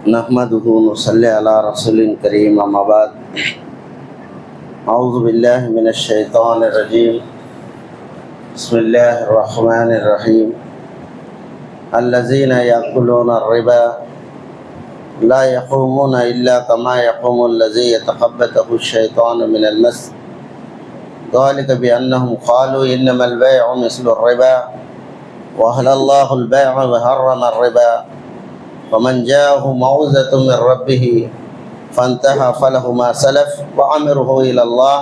नहमदुहु नसल्ली अला रसूलिन करीम अम्मा बाद औज़ु बिल्लाहि मिनश शैतानिर रजीम बिस्मिल्लाहिर रहमानिर रहीम अल्लज़ीना यअकुलूना रिबा ला यक़ूमूना इल्ला कमा यक़ूमुल लज़ी यतख़ब्बतहु शैतानु मिनल मस ज़ालिका बिअन्नहुम क़ालू इन्नमल बैअु मिस्लुर रिबा व अहल्लल्लाहुल बैअ व हर्रमर रिबा फमन जाअहु मौइज़तुम मिन रब्बिही फंतहा फलहु मा सलफ व अम्रुहु इलल्लाह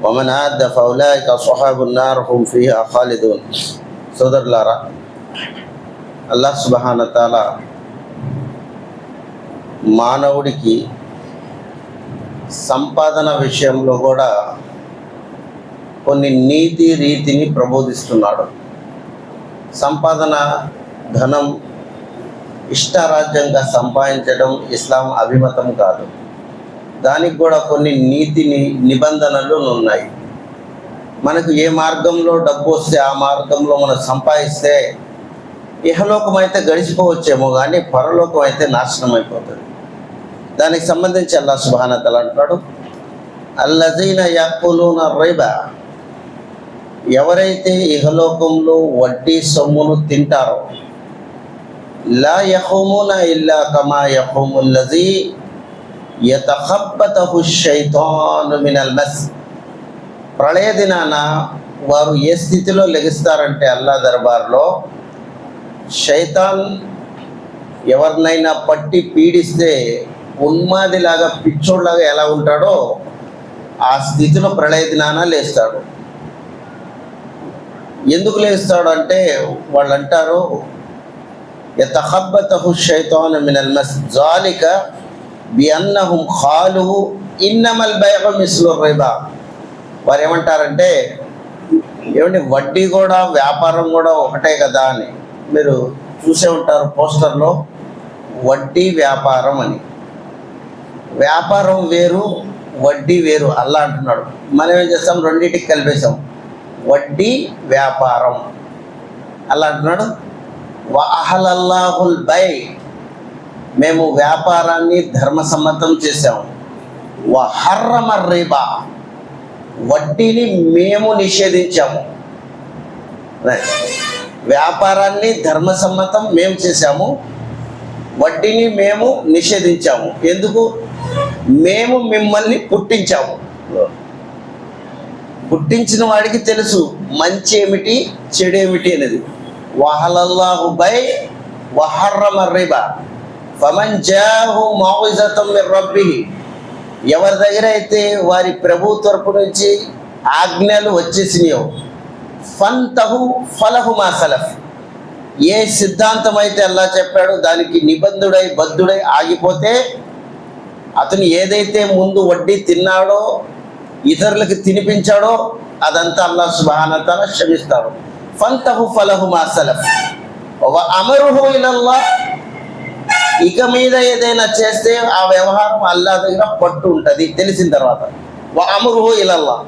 व मन आद फउलाइका अस्हाबुन नार हुम फीहा खालिदून। సోదరులారా, అల్లాహ్ సుబ్హానహు తఆలా మానవుడికి సంపాదన విషయంలో కూడా కొన్ని నీతి రీతిని ప్రబోధిస్తున్నాడు. సంపాదన ధనం ఇష్టారాజ్యంగా సంపాదించడం ఇస్లాం అభిమతం కాదు. దానికి కూడా కొన్ని నీతి నిబంధనలు ఉన్నాయి. మనకు ఏ మార్గంలో డబ్బు వస్తే ఆ మార్గంలో మనం సంపాదిస్తే ఇహలోకం అయితే గడిచిపోవచ్చేమో, కానీ పరలోకం అయితే నాశనం అయిపోతుంది. దానికి సంబంధించి అల్లాహ్ సుబ్హానహు తఆలా అంటున్నాడు, అల్లజీనా యఅకులూన రిబా, ఎవరైతే ఇహలోకంలో వడ్డీ సొమ్మును తింటారో, లా యఖూమున ఇల్లా కమా యఖూముల్ లజీ యతఖబ్బతహు షైతాను మినల్ మస్, ప్రళయ దినాన వారు ఏ స్థితిలో లెగిస్తారంటే అల్లా దర్బార్లో షైతాన్ ఎవరినైనా పట్టి పీడిస్తే ఉన్మాదిలాగా పిచ్చోడ్లాగా ఎలా ఉంటాడో ఆ స్థితిలో ప్రళయ దినాన లేస్తాడు. ఎందుకు లేస్తాడు అంటే వాళ్ళు అంటారు, యతఖబ్బతహు షైతాను మినల్ మస్ ज़ालिक బిఅన్నహుం ఖాలు ఇన్నమల్ బైఉ మిస్లుర్ రిబా. వారు ఏమంటారంటే, ఏమంటే వడ్డీ కూడా వ్యాపారం కూడా ఒకటే కదా అని. మీరు చూసే ఉంటారు పోస్టర్లో వడ్డీ వ్యాపారం అని. వ్యాపారం వేరు, వడ్డీ వేరు అల్లా అంటున్నాడు. మనం ఏం చేస్తాం, రెండింటికి కలిపేసాం, వడ్డీ వ్యాపారం. అల్లా అంటున్నాడు, వ అహలల్లాహుల్ బై, మేము వ్యాపారాన్ని ధర్మసమ్మతం చేశాము. వ హర్రమర్ రిబా, వడ్డీని మేము నిషేధించాము. వ్యాపారాన్ని ధర్మసమ్మతం మేము చేశాము, వడ్డీని మేము నిషేధించాము. ఎందుకు? మేము మిమ్మల్ని పుట్టించాము. పుట్టించిన వాడికి తెలుసు మంచి ఏమిటి చెడు ఏమిటి అనేది. వహలల్లాహు బై వహర్రమర్ రిబా ఫమన్ జాహు మౌఇజతుం మిర్ రబ్బిహి, ఎవరి దగ్గర అయితే వారి ప్రభు తరపు నుంచి ఆజ్ఞలు వచ్చేసినాయో, ఫంతహు ఫలహు మా సలఫ్, ఏ సిద్ధాంతం అయితే అల్లా చెప్పాడో దానికి నిబంధుడై బద్ధుడై ఆగిపోతే, అతను ఏదైతే ముందు వడ్డీ తిన్నాడో ఇతరులకు తినిపించాడో అదంతా అల్లాహ్ సుబ్హానహు తఆలా క్షమిస్తాడు. ఫంతహు ఫలహు మా సలఫ్ వ అమ్రుహు ఇలల్లాహ్, ఇక మీద ఏదైనా చేస్తే ఆ వ్యవహారం అల్లా దగ్గర పట్టు ఉంటుంది తెలిసిన తర్వాత. వ అమ్రుహు ఇలల్లాహ్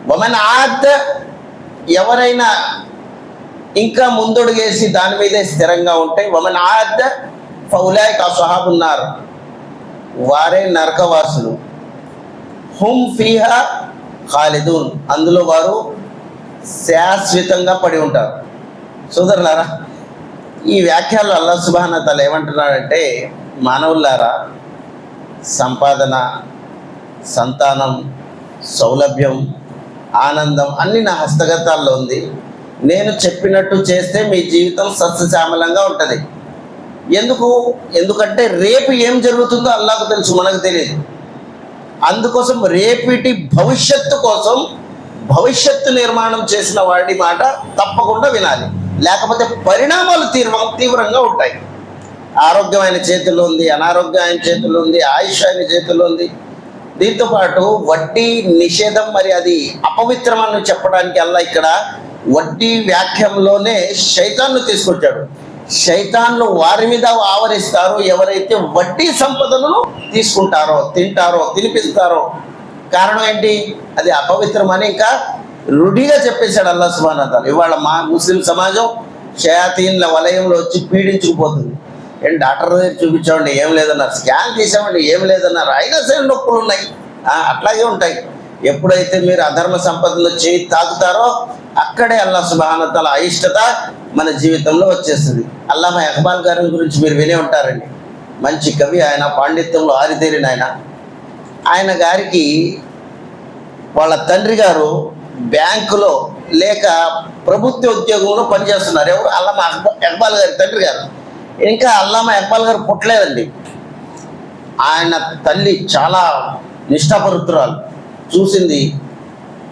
వమన్ ఆద్, ఎవరైనా ఇంకా ముందడుగేసి దాని మీదే స్థిరంగా ఉంటే, వమన్ ఆద్ ఫౌలాయిక అస్హాబున్ నార్, వారే నరకవాసులు. హుమ్ ఫీహా ఖాలిదూన్, అందులో వారు శాశ్వతంగా పడి ఉంటారు. సోదరులారా, ఈ వ్యాఖ్యలు అల్లాహ్ సుబ్హానహు తఆలా ఏమంటున్నాడంటే, మానవులారా, సంపాదన, సంతానం, సౌలభ్యం, ఆనందం అన్నీ నా హస్తగతాల్లో ఉంది. నేను చెప్పినట్టు చేస్తే మీ జీవితం సస్యశ్యామలంగా ఉంటుంది. ఎందుకంటే రేపు ఏం జరుగుతుందో అల్లాహకు తెలుసు, మనకు తెలియదు. అందుకోసం రేపటి భవిష్యత్తు కోసం భవిష్యత్తు నిర్మాణం చేసిన వాడి మాట తప్పకుండా వినాలి, లేకపోతే పరిణామాలు తీవ్రంగా ఉంటాయి. ఆరోగ్యం ఆయన చేతుల్లో ఉంది, అనారోగ్యం ఆయన చేతుల్లో ఉంది, ఆయుష్ ఆయన చేతుల్లో ఉంది. దీంతోపాటు వడ్డీ నిషేధం, మరి అది అపవిత్రమని చెప్పడానికి అల్లా ఇక్కడ వడ్డీ వ్యాఖ్యంలోనే శైతాన్ను తీసుకొచ్చాడు. శైతాన్లు వారి మీద ఆవరిస్తారు ఎవరైతే వడ్డీ సంపదలను తీసుకుంటారో, తింటారో, తినిపిస్తారో. కారణం ఏంటి? అది అపవిత్రమని ఇంకా రూఢిగా చెప్పేశాడు అల్లాహ్ సుబ్హానహు తఆలా. ఇవాళ మా ముస్లిం సమాజం షయాతీన్ల వలయంలో వచ్చి పీడించుకుపోతుంది. ఏం డాక్టర్ దగ్గర చూపించామండి ఏం లేదన్నారు, స్కాన్ తీసామండి ఏం లేదన్నారు, అయినా సరే నొప్పులు ఉన్నాయి. అట్లాగే ఉంటాయి. ఎప్పుడైతే మీరు అధర్మ సంపదలో చేయి తాకుతారో అక్కడే అల్లాహ్ సుబ్హానహు వ తఆలా అయిష్టత మన జీవితంలో వచ్చేస్తుంది. అల్లామా ఇక్బాల్ గారి గురించి మీరు వినే ఉంటారండి. మంచి కవి ఆయన, పాండిత్యంలో ఆరితేరిన ఆయన గారికి వాళ్ళ తండ్రి గారు బ్యాంకులో లేక ప్రభుత్వ ఉద్యోగంలో పనిచేస్తున్నారు. ఎవరు? అల్లామా ఇక్బాల్ గారి తండ్రి గారు. ఇంకా అల్లామా ఇక్బాల్ గారు పుట్టలేదండి. ఆయన తల్లి చాలా నిష్ఠాపరుతురాలు. చూసింది.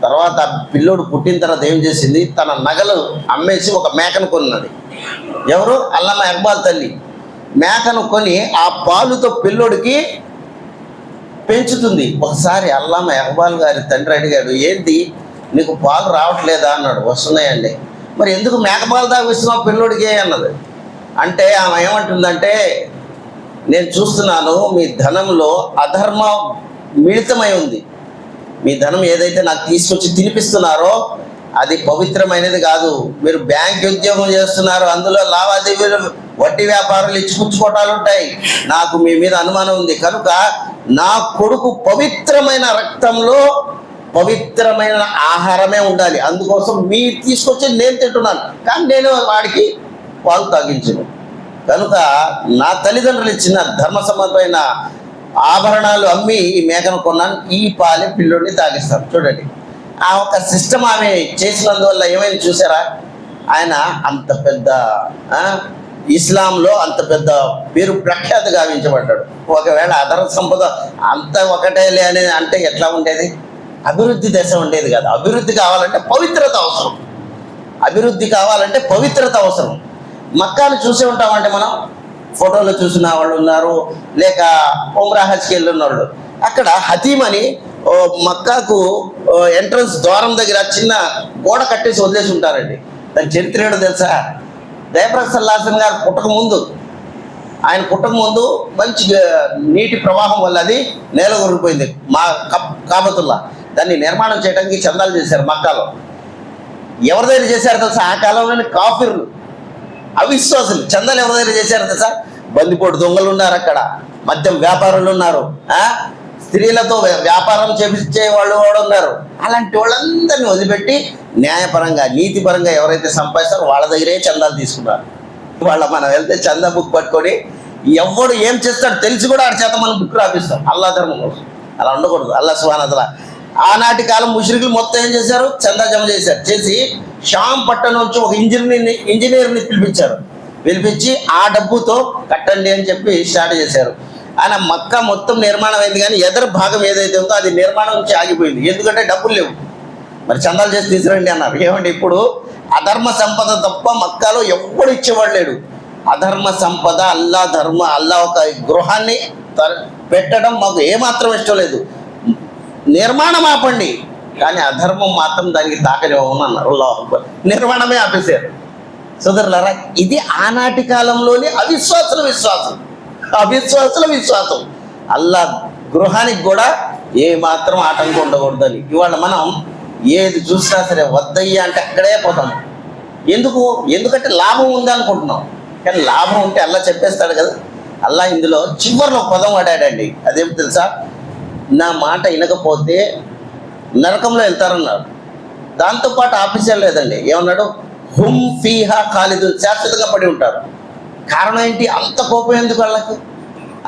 తర్వాత పిల్లోడు పుట్టిన తర్వాత ఏం చేసింది, తన నగలు అమ్మేసి ఒక మేకను కొన్నది. ఎవరు? అల్లామా ఇక్బాల్ తల్లి. మేకను కొని ఆ పాలుతో పిల్లోడికి పెంచుతుంది. ఒకసారి అల్లామా ఇక్బాల్ గారి తండ్రి అడిగాడు, ఏంటి నీకు పాలు రావట్లేదా అన్నాడు. వస్తున్నాయండి. మరి ఎందుకు మేక పాలు తాగిస్తున్నావు పిల్లోడికి అన్నది. అంటే ఆమె ఏమంటుందంటే, నేను చూస్తున్నాను మీ ధనంలో అధర్మం మిళితమై ఉంది. మీ ధనం ఏదైతే నాకు తీసుకొచ్చి తినిపిస్తున్నారో అది పవిత్రమైనది కాదు. మీరు బ్యాంక్ ఉద్యోగం చేస్తున్నారు, అందులో లావాదేవీలు వడ్డీ వ్యాపారాలు ఇచ్చిపుచ్చుకోవటాలు ఉంటాయి. నాకు మీ మీద అనుమానం ఉంది. కనుక నా కొడుకు పవిత్రమైన రక్తంలో పవిత్రమైన ఆహారమే ఉండాలి. అందుకోసం మీరు తీసుకొచ్చి నేను తింటున్నాను, కానీ నేను వాడికి పాలు తాగించను. కనుక నా తల్లిదండ్రులు ఇచ్చిన ధర్మ సంబంధమైన ఆభరణాలు అమ్మి ఈ మేకను కొన్నాను, ఈ పాలే పిల్లోడిని తాగిస్తాను. చూడండి, ఆ ఒక సిస్టమ్ ఆమె చేసినందువల్ల ఏమైంది చూసారా? ఆయన అంత పెద్ద ఇస్లాంలో అంత పెద్ద పేరు ప్రఖ్యాతి గావించబడ్డాడు. ఒకవేళ అధర సంపద అంత ఒకటేలే అనేది అంటే ఎట్లా ఉండేది? అభివృద్ధి దశ ఉండేది కదా. అభివృద్ధి కావాలంటే పవిత్రత అవసరం. అభివృద్ధి కావాలంటే పవిత్రత అవసరం. మక్కాను చూసే ఉంటామంటే మనం, ఫోటోలో చూసిన వాళ్ళు ఉన్నారు, లేక ఉమ్రా హజ్కి వెళ్ళిన వాళ్ళు. అక్కడ హతీమ్ అని మక్కాకు ఎంట్రన్స్ ద్వారం దగ్గర చిన్న గోడ కట్టేసి వదిలేసి ఉంటారండి. దాని చరిత్ర ఏంటో తెలుసా? దయప్రకాష్ సల్లాహన్ గారు ఆయన పుట్టక ముందు మంచి నీటి ప్రవాహం వల్ల అది నేల కొరిగిపోయింది. మా కాబతుల్లా దాన్ని నిర్మాణం చేయడానికి చందాలు చేశారు మక్కాలో. ఎవరి దగ్గర చేశారు తెలుసా? ఆ కాలంలోని కాఫీర్లు, అవిశ్వాసులు. చందాలు ఎవరి దగ్గర చేశారు తెలుసా? బందిపోటు దొంగలు ఉన్నారు, అక్కడ మద్యం వ్యాపారులు ఉన్నారు, స్త్రీలతో వ్యాపారం చేపించే వాళ్ళు కూడా ఉన్నారు. అలాంటి వాళ్ళందరినీ వదిలిపెట్టి న్యాయపరంగా నీతిపరంగా ఎవరైతే సంపాదిస్తారో వాళ్ళ దగ్గరే చందాలు తీసుకున్నారు. వాళ్ళ మనం వెళ్తే చందా బుక్ పట్టుకొని ఎవడు ఏం చేస్తాడు తెలిసి కూడా ఆడి చేత మనం బుక్ రాపిస్తాం. అల్లా ధర్మం కోసం అలా ఉండకూడదు. అల్లాహ్ సుబ్హానహు వ తఆలా ఆనాటి కాలం ముష్రికులు మొత్తం ఏం చేశారు? చందా జమ చేశారు. చేసి షామ్ పట్టణం నుంచి ఒక ఇంజనీర్ని పిలిపించి ఆ డబ్బుతో కట్టండి అని చెప్పి స్టార్ట్ చేశారు. ఆయన మక్కా మొత్తం నిర్మాణం అయింది, కానీ ఎదరు భాగం ఏదైతే ఉందో అది నిర్మాణం నుంచి ఆగిపోయింది. ఎందుకంటే డబ్బులు లేవు. మరి చందాలు చేసి తీసుకురండి అన్నారు. ఏమంటే ఇప్పుడు అధర్మ సంపద తప్ప మక్కాలో ఎవ్వడు ఇచ్చేవాడు లేడు. అధర్మ సంపద అల్లా ఒక గృహాన్ని పెట్టడం మాకు ఏమాత్రం ఇష్టం లేదు. నిర్మాణం ఆపండి, కానీ అధర్మం మాత్రం దానికి తాకనివ్వమని అన్నారు. అల్లాహు అక్బర్. నిర్మాణమే ఆపేశారు. సోదరులారా, ఇది ఆనాటి కాలంలోని అవిశ్వాసుల విశ్వాసం. అల్లా గృహానికి కూడా ఏ మాత్రం ఆటంకం ఉండకూడదని. ఇవాళ మనం ఏది చూసినా సరే వద్దయ్యా అంటే అక్కడే పోతాం. ఎందుకంటే లాభం ఉందనుకుంటున్నాం, కానీ లాభం ఉంటే అల్లా చెప్పేస్తాడు కదా. అల్లా ఇందులో చివరిలో పదం వాడాడండి. అదేం తెలుసా? నా మాట వినకపోతే నరకంలో వెళ్తారన్నారు. దాంతోపాటు ఆఫీసర్ లేదండి, ఏమన్నాడు? హుమ్ ఫీహా ఖాలిదూన్, శాశ్వతంగా పడి ఉంటారు. కారణం ఏంటి? అంత కోపం ఎందుకు వాళ్ళకి?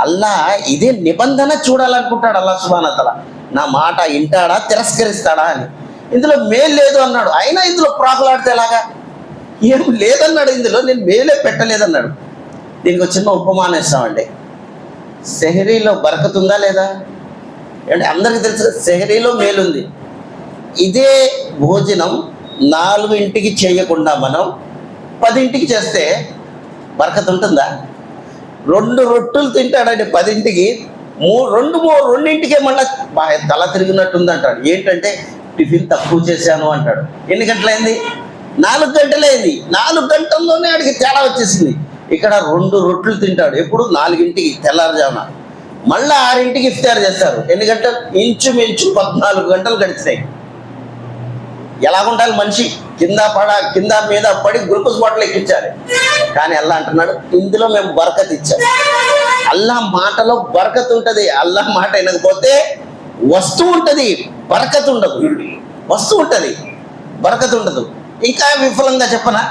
అల్లా ఇదే నిబంధన చూడాలనుకుంటాడు అల్లాహ్ సుబ్హానహు వ తఆలా. నా మాట వింటాడా తిరస్కరిస్తాడా అని. ఇందులో మేలు లేదు అన్నాడు, అయినా ఇందులో ప్రాకులాడితే ఎలాగా? ఏం లేదన్నాడు, ఇందులో నేను మేలే పెట్టలేదన్నాడు. దీనికి ఒక చిన్న ఉపమానం ఇస్తామండి. సెహరీలో బరకతుందా లేదా? అంటే అందరికీ తెలుసు సెహరీలో మేలుంది. ఇదే భోజనం 4ంటికి చేయకుండా మనం 10ంటికి చేస్తే బరకత్ ఉంటుందా? 2 రొట్టెలు తింటాడండి 10ంటికి, 2ంటికే మళ్ళీ తల తిరిగినట్టుంది అంటాడు. ఏంటంటే టిఫిన్ తక్కువ చేశాను అంటాడు. ఎన్ని గంటలైంది? 4 గంటలైంది. 4 గంటల్లోనే ఆడికి తేడా వచ్చేసింది. ఇక్కడ 2 రొట్టెలు తింటాడు. ఎప్పుడు? 4ంటికి తెల్లారుజామున. మళ్ళీ 6ంటికి ఇఫ్తార్ చేస్తారు. ఎన్ని గంటలు? ఇంచుమించు 14 గంటలు గడిచినాయి. ఎలాగుండాలి మనిషి, కింద మీద పడి గ్లూకోజ్ బాటిల్ ఎక్కించాలి. కానీ అల్లా అంటున్నాడు, ఇందులో మేము బరకత్ ఇచ్చాం. అల్లా మాటలో బరకత్ ఉంటుంది. అల్లా మాట వినకపోతే వస్తువు ఉంటుంది, బరకత్ ఉండదు. వస్తువు ఉంటుంది, బరకత్ ఉండదు. ఇంకా విఫలంగా చెప్పనా,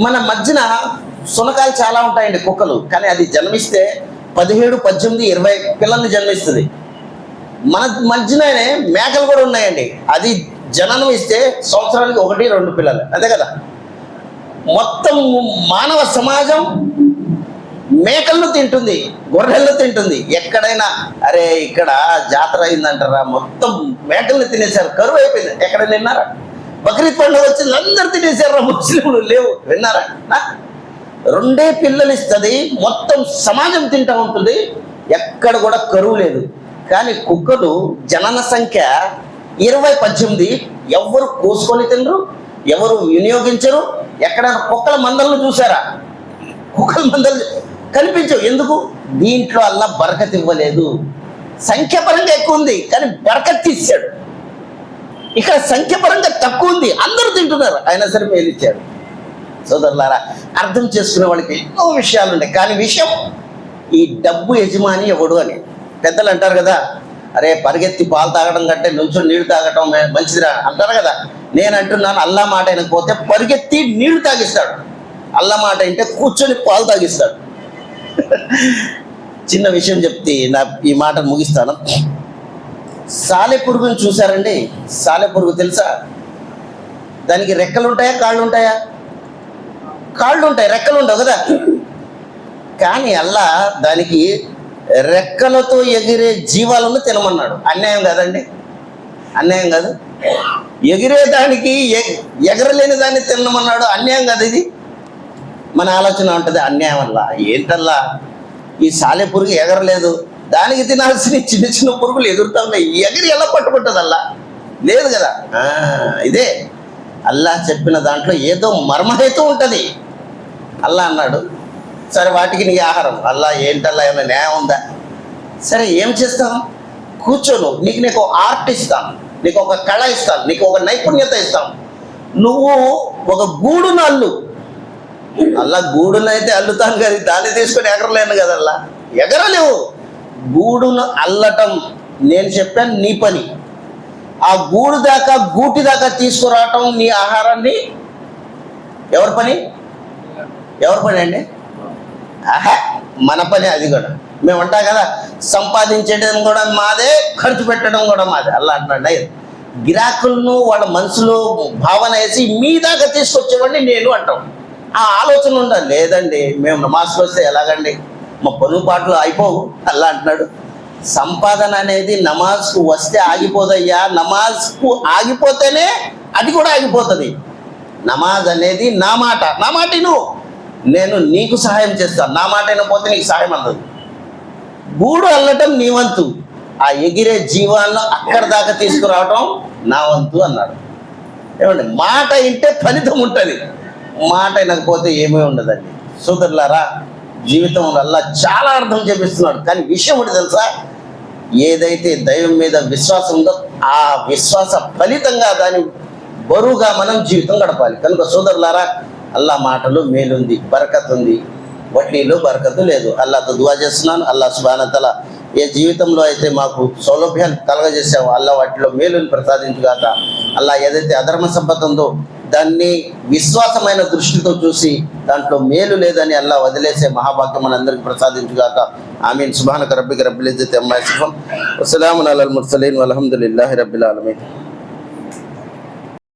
మన మధ్యన సునకాలు చాలా ఉంటాయండి, కుక్కలు. కానీ అది జన్మిస్తే 17, 18, 20 పిల్లల్ని జన్మిస్తుంది. మన మధ్యనే మేకలు కూడా ఉన్నాయండి. అది జననం ఇస్తే సంవత్సరానికి 1, 2 పిల్లలు, అదే కదా. మొత్తం మానవ సమాజం మేకలను తింటుంది, గొర్రెలను తింటుంది. ఎక్కడైనా అరే ఇక్కడ జాతర అయిందంటారా, మొత్తం మేకలను తినేశారు, కరువు అయిపోయింది. ఎక్కడ విన్నారా? బక్రీద్ పండుగ వచ్చింది, అందరు తినేశారు, ముస్లింలు లేవు, విన్నారా? 2 పిల్లలు ఇస్తుంది, మొత్తం సమాజం తింటూ ఉంటుంది, ఎక్కడ కూడా కరువు లేదు. కానీ కుక్కలు జనన సంఖ్య 20, 18, ఎవరు కోసుకొని తినరు, ఎవరు వినియోగించరు. ఎక్కడైనా కుక్కల మందలను చూసారా? కుక్కల మందలు కనిపించవు. ఎందుకు? దీంట్లో అల్లా బరకత్ ఇవ్వలేదు. సంఖ్యాపరంగా ఎక్కువ ఉంది కానీ బరకత్ తీసాడు. ఇక్కడ సంఖ్యాపరంగా తక్కువ ఉంది, అందరూ తింటున్నారు, అయినా సరే మేలు ఇచ్చాడు. సోదరులారా, అర్థం చేసుకునే వాళ్ళకి ఎన్నో విషయాలు ఉంటాయి. కానీ విషయం ఈ డబ్బు యజమాని ఎవడు అని పెద్దలు అంటారు కదా. అరే పరిగెత్తి పాలు తాగడం కంటే నుంచొని నీళ్లు తాగటం మంచిదిరా అంటారు కదా. నేను అంటున్నాను, అల్లా మాట వినకపోతే పరిగెత్తి నీళ్లు తాగిస్తాడు, అల్లా మాట అంటే కూర్చొని పాలు తాగిస్తాడు. చిన్న విషయం చెప్తే ఈ మాట ముగిస్తాను. సాలెపురుగుని చూసారండి? సాలెపురుగు తెలుసా? దానికి రెక్కలు ఉంటాయా, కాళ్ళు ఉంటాయా? కాళ్ళు ఉంటాయి, రెక్కలు ఉండవు కదా. కానీ అల్లా దానికి రెక్కలతో ఎగిరే జీవాలను తినమన్నాడు. అన్యాయం కాదండి? అన్యాయం కాదు. ఎగిరేదానికి ఎగరలేని దాన్ని తినమన్నాడు. అన్యాయం కాదు ఇది? మన ఆలోచన ఉంటుంది అన్యాయం వల్ల. ఏంటల్లా ఈ సాలె పురుగు ఎగరలేదు, దానికి తినాల్సిన చిన్న చిన్న పురుగులు ఎగురుతా ఉన్నాయి, ఎగిరి ఎలా పట్టుకుంటుంది అల్లా? లేదు కదా. ఇదే అల్లా చెప్పిన దాంట్లో ఏదో మర్మహేతు ఉంటుంది. అల్లా అన్నాడు, సరే వాటికి నీ ఆహారం. అల్లా ఏంటల్లా ఏమైనా న్యాయం ఉందా? సరే ఏం చేస్తాను, కూర్చోను, నీకు ఆర్ట్ ఇస్తాను, నీకు ఒక కళ ఇస్తాను, నీకు ఒక నైపుణ్యత ఇస్తాను, నువ్వు ఒక గూడును అల్లు. అల్లా గూడునైతే అల్లుతాను కదా, దాన్ని తీసుకొని ఎగరలేను కదా. అల్లా ఎగరలేవు. గూడును అల్లటం నేను చెప్పాను, నీ పని. ఆ గూడు దాకా గూటి దాకా తీసుకురావటం నీ ఆహారాన్ని ఎవరి పని? ఎవరి పని అండి? మన పని. అది కూడా మేము అంటాం కదా, సంపాదించడం కూడా మాదే, ఖర్చు పెట్టడం కూడా మాదే. అల్లా అంటున్నాడు, గిరాకులను వాళ్ళ మనసులో భావన వేసి మీ దాకా తీసుకొచ్చేవాడిని నేను అంటాం. ఆ ఆలోచన ఉండాలి. లేదండి మేము నమాజ్కి వస్తే ఎలాగండి, మా పనులు పాటలు అయిపోవు. అల్లా అంటున్నాడు, సంపాదన అనేది నమాజ్కు వస్తే ఆగిపోదయ్యా. నమాజ్కు ఆగిపోతేనే అది కూడా ఆగిపోతుంది. నమాజ్ అనేది నా మాట, నా మాట నువ్వు, నేను నీకు సహాయం చేస్తాను. నా మాట అయినపోతే నీకు సహాయం అందదు. గూడు అల్లటం నీ వంతు, ఆ ఎగిరే జీవాలను అక్కడి దాకా తీసుకురావటం నా వంతు అన్నాడు. ఏమండి, మాట వింటే ఫలితం ఉంటుంది, మాట వినకపోతే ఏమీ ఉండదండి. సోదరులారా, జీవితంలో అల్లా చాలా అర్థం చేపిస్తున్నాడు. కానీ విషయం ఒకటి తెలుసా, ఏదైతే దైవం మీద విశ్వాసం ఉందో ఆ విశ్వాస ఫలితంగా దాని బరువుగా మనం జీవితం గడపాలి. కనుక సోదరులారా, అల్లా మాటలు మేలుంది, బరకత్ ఉంది, వడ్డీలో బరకతు లేదు. అల్లాతో దువా చేస్తున్నాను. అల్లా సుబ్హానహు తఆలా ఏ జీవితంలో అయితే మాకు సౌలభ్యాలు కలగజేసావో అల్లా వాటిలో మేలుని ప్రసాదించుగాక. అల్లా ఏదైతే అధర్మ సంపద ఉందో దాన్ని విశ్వాసమైన దృష్టితో చూసి దాంట్లో మేలు లేదని అల్లా వదిలేసే మహాభాగ్యం మనందరికీ ప్రసాదించుగాక. ఆమీన్. సుబ్హానక రబ్బిక రబ్బిల్ ఇజ్జతి అమ్మా యసిఫూన్, వస్సలామున్ అలల్ ముర్సలీన్, వల్హమ్దులిల్లాహి రబ్బిల్ ఆలమీన్.